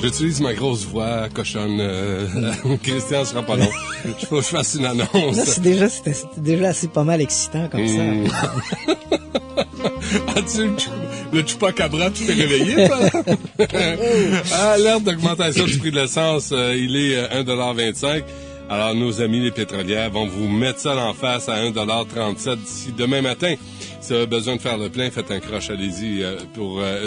J'utilise ma grosse voix cochonne. Christian sera pas long. Il faut que je fasse une annonce. Là, c'était déjà assez pas mal excitant comme ça. As-tu le chupacabra qui fait réveiller, toi? À l'heure d'augmentation du prix de l'essence, il est 1,25 $. Alors, nos amis les pétrolières vont vous mettre ça en face à 1,37 $ d'ici demain matin. Si vous avez besoin de faire le plein, faites un croche, allez-y.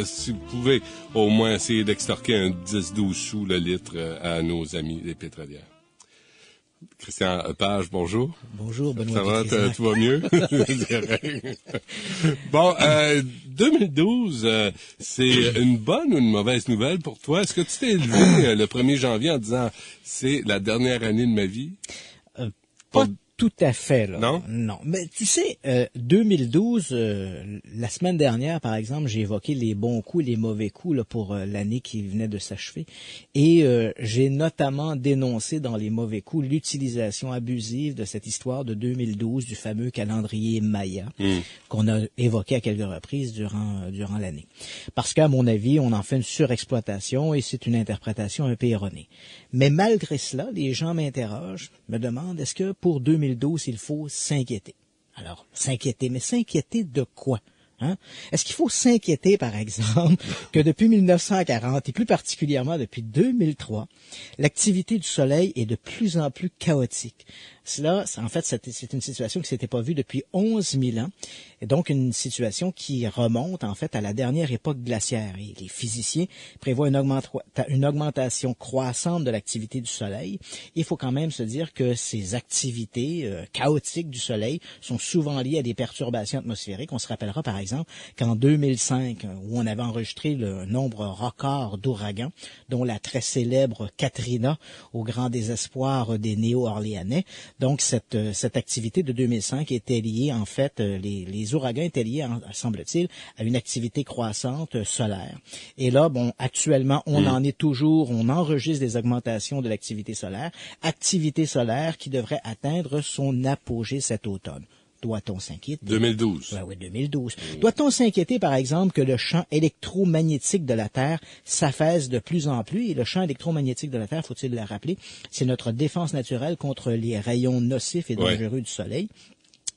Si vous pouvez au moins essayer d'extorquer un 10-12 sous le litre à nos amis les pétrolières. Christian Page, bonjour. Bonjour, Benoît. Ça va, tout va mieux? Bon, 2012, c'est une bonne ou une mauvaise nouvelle pour toi? Est-ce que tu t'es élevé le 1er janvier en disant « c'est la dernière année de ma vie » Pas tout à fait, là. Non? Non. Mais tu sais, 2012, la semaine dernière, par exemple, j'ai évoqué les bons coups, les mauvais coups là, pour l'année qui venait de s'achever. Et j'ai notamment dénoncé dans les mauvais coups l'utilisation abusive de cette histoire de 2012, du fameux calendrier Maya, qu'on a évoqué à quelques reprises durant l'année. Parce qu'à mon avis, on en fait une surexploitation et c'est une interprétation un peu erronée. Mais malgré cela, les gens m'interrogent, me demandent, est-ce que pour 2012, il faut s'inquiéter? Alors, s'inquiéter, mais s'inquiéter de quoi? Hein? Est-ce qu'il faut s'inquiéter, par exemple, que depuis 1940, et plus particulièrement depuis 2003, l'activité du Soleil est de plus en plus chaotique? Cela, en fait, c'est une situation qui s'était pas vue depuis 11 000 ans, et donc une situation qui remonte, en fait, à la dernière époque glaciaire. Et les physiciens prévoient une augmentation croissante de l'activité du Soleil. Il faut quand même se dire que ces activités chaotiques du Soleil sont souvent liées à des perturbations atmosphériques. On se rappellera, par exemple, qu'en 2005, où on avait enregistré le nombre record d'ouragans, dont la très célèbre Katrina, au grand désespoir des Néo-Orléanais. Donc, cette activité de 2005 était liée, en fait, les ouragans étaient liés, semble-t-il, à une activité croissante solaire. Et là, bon, actuellement, on enregistre des augmentations de l'activité solaire qui devrait atteindre son apogée cet automne. Doit-on s'inquiéter? 2012. Oui, 2012. Doit-on s'inquiéter, par exemple, que le champ électromagnétique de la Terre s'affaisse de plus en plus? Et le champ électromagnétique de la Terre, faut-il le rappeler, c'est notre défense naturelle contre les rayons nocifs et dangereux du Soleil.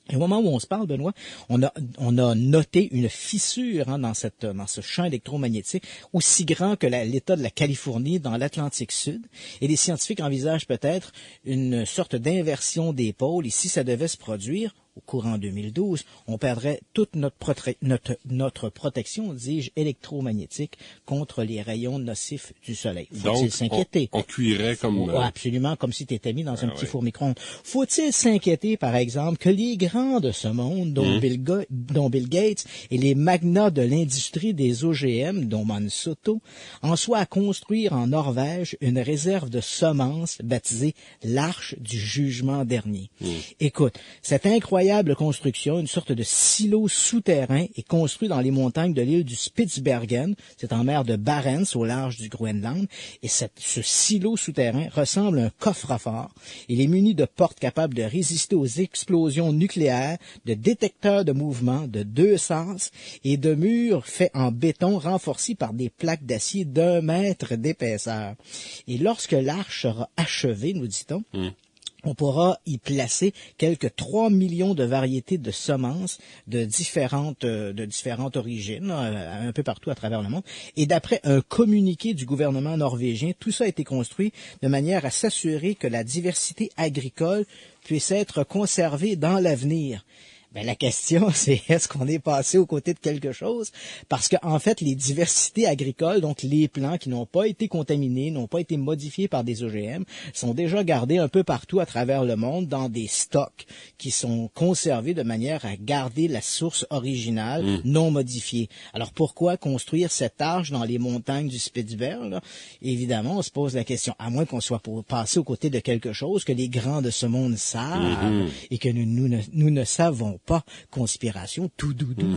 Et au moment où on se parle, Benoît, on a noté une fissure dans ce champ électromagnétique aussi grand que l'État de la Californie dans l'Atlantique Sud. Et les scientifiques envisagent peut-être une sorte d'inversion des pôles. Et si ça devait se produire, au courant 2012, on perdrait toute notre protection, dis-je, électromagnétique contre les rayons nocifs du Soleil. Faut-il s'inquiéter? On cuirait comme... absolument, comme si tu étais mis dans un petit four micro-ondes. Faut-il s'inquiéter, par exemple, que les grands de ce monde, dont Bill Gates et les magnats de l'industrie des OGM, dont Monsanto, en soient à construire en Norvège une réserve de semences baptisée l'Arche du Jugement dernier? Écoute, cette incroyable construction, une sorte de silo souterrain, est construit dans les montagnes de l'île du Spitsbergen. C'est en mer de Barents, au large du Groenland. Et ce silo souterrain ressemble à un coffre-fort. Il est muni de portes capables de résister aux explosions nucléaires, de détecteurs de mouvement de 2 sens et de murs faits en béton renforcés par des plaques d'acier d'1 mètre d'épaisseur. Et lorsque l'arche sera achevée, nous dit-on, on pourra y placer quelques 3 millions de variétés de semences de différentes origines, un peu partout à travers le monde. Et d'après un communiqué du gouvernement norvégien, tout ça a été construit de manière à s'assurer que la diversité agricole puisse être conservée dans l'avenir. Ben, la question, c'est est-ce qu'on est passé aux côtés de quelque chose? Parce que, en fait, les diversités agricoles, donc les plants qui n'ont pas été contaminés, n'ont pas été modifiés par des OGM, sont déjà gardés un peu partout à travers le monde dans des stocks qui sont conservés de manière à garder la source originale non modifiée. Alors, pourquoi construire cette arche dans les montagnes du Spitzberg, là? Évidemment, on se pose la question, à moins qu'on soit passé aux côtés de quelque chose que les grands de ce monde savent et que nous ne savons pas. Conspiration, tout doudou.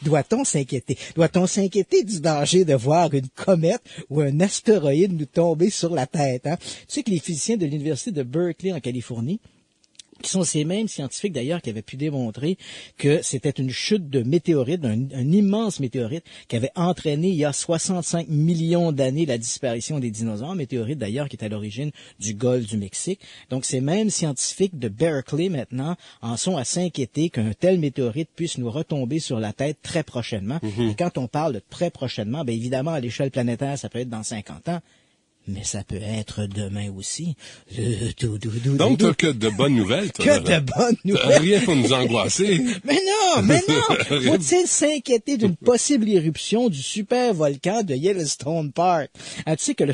Doit-on s'inquiéter? Doit-on s'inquiéter du danger de voir une comète ou un astéroïde nous tomber sur la tête? Hein? Tu sais que les physiciens de l'université de Berkeley en Californie qui sont ces mêmes scientifiques d'ailleurs qui avaient pu démontrer que c'était une chute de météorite, un immense météorite qui avait entraîné il y a 65 millions d'années la disparition des dinosaures, météorite d'ailleurs qui est à l'origine du golfe du Mexique. Donc ces mêmes scientifiques de Berkeley maintenant en sont à s'inquiéter qu'un tel météorite puisse nous retomber sur la tête très prochainement. Et quand on parle de très prochainement, bien évidemment à l'échelle planétaire, ça peut être dans 50 ans. Mais ça peut être demain aussi. Donc, t'as que de bonnes nouvelles, toi. Que de bonnes nouvelles. Rien pour nous angoisser. Mais non! Faut-il s'inquiéter d'une possible éruption du super volcan de Yellowstone Park? Ah, tu sais que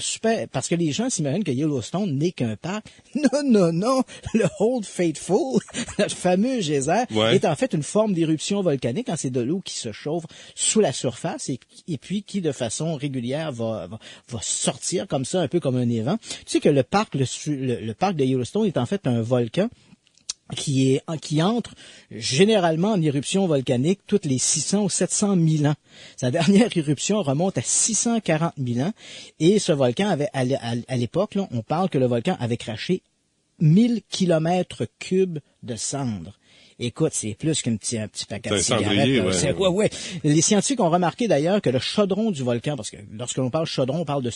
parce que les gens s'imaginent que Yellowstone n'est qu'un parc. Non. Le Old Faithful, notre fameux geyser, est en fait une forme d'éruption volcanique quand c'est de l'eau qui se chauffe sous la surface et puis qui, de façon régulière, va sortir comme ça, un peu comme un évent. Tu sais que le parc de Yellowstone est en fait un volcan qui entre généralement en éruption volcanique toutes les 600 ou 700 000 ans. Sa dernière éruption remonte à 640 000 ans et ce volcan avait, à l'époque, là, on parle que le volcan avait craché 1000 kilomètres cubes de cendres. Écoute, c'est plus qu'un petit paquet de cigarettes. Ouais. Les scientifiques ont remarqué d'ailleurs que le chaudron du volcan, parce que lorsque l'on parle chaudron, on parle de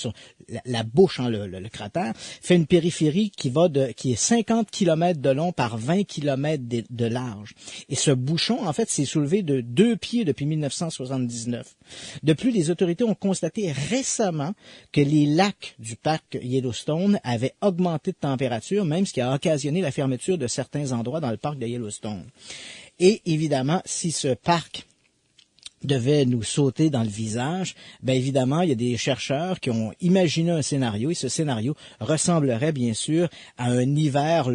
la bouche, le cratère, fait une périphérie qui est 50 km de long par 20 km de large. Et ce bouchon, en fait, s'est soulevé de 2 pieds depuis 1979. De plus, les autorités ont constaté récemment que les lacs du parc Yellowstone avaient augmenté de température, même ce qui a occasionné la fermeture de certains endroits dans le parc de Yellowstone. Et évidemment, si ce parc devait nous sauter dans le visage, bien évidemment, il y a des chercheurs qui ont imaginé un scénario et ce scénario ressemblerait bien sûr à un hiver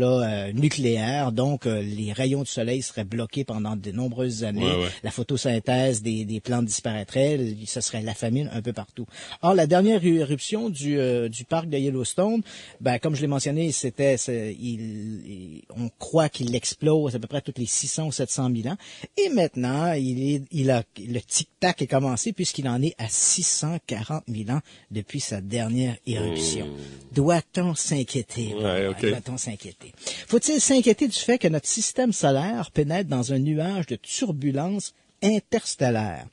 nucléaire. Donc, les rayons du soleil seraient bloqués pendant de nombreuses années. La photosynthèse des plantes disparaîtrait. Ce serait la famine un peu partout. Or, la dernière éruption du parc de Yellowstone, ben comme je l'ai mentionné, on croit qu'il explose à peu près toutes les 600 ou 700 000 ans. Et maintenant, le tic-tac est commencé puisqu'il en est à 640 000 ans depuis sa dernière éruption. Doit-on s'inquiéter? Doit-on s'inquiéter? Faut-il s'inquiéter du fait que notre système solaire pénètre dans un nuage de turbulences interstellaire.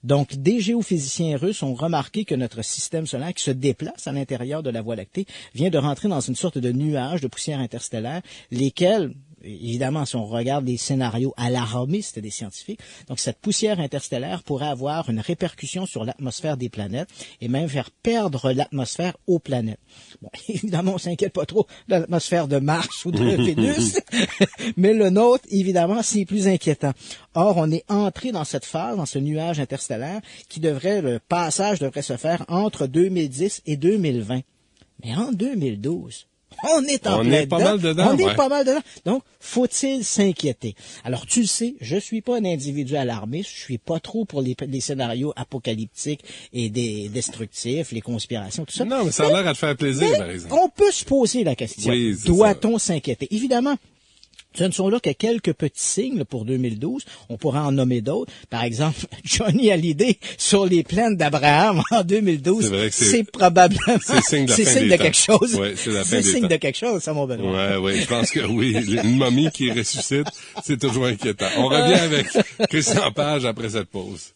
Donc, des géophysiciens russes ont remarqué que notre système solaire qui se déplace à l'intérieur de la Voie lactée vient de rentrer dans une sorte de nuage de poussière interstellaire, lesquels, évidemment, si on regarde les scénarios alarmistes des scientifiques, donc cette poussière interstellaire pourrait avoir une répercussion sur l'atmosphère des planètes et même faire perdre l'atmosphère aux planètes. Bon, évidemment, on s'inquiète pas trop de l'atmosphère de Mars ou de Vénus, mais le nôtre, évidemment, c'est plus inquiétant. Or, on est entré dans cette phase, dans ce nuage interstellaire, le passage devrait se faire entre 2010 et 2020. Mais en 2012, on est en plein dedans. On est pas mal dedans. Donc, faut-il s'inquiéter? Alors, tu le sais, je suis pas un individu alarmiste. Je suis pas trop pour les scénarios apocalyptiques et destructifs, les conspirations, tout ça. Non, mais ça a l'air à te faire plaisir, par exemple. On peut se poser la question. Oui, doit-on s'inquiéter? Évidemment, ce ne sont là que quelques petits signes pour 2012. On pourrait en nommer d'autres. Par exemple, Johnny Hallyday sur les plaines d'Abraham en 2012. C'est probablement signe de quelque chose. Ouais, c'est signe de quelque chose, ça, mon Benoît. Oui, je pense que oui. Une momie qui ressuscite, c'est toujours inquiétant. On revient avec Christian Page après cette pause.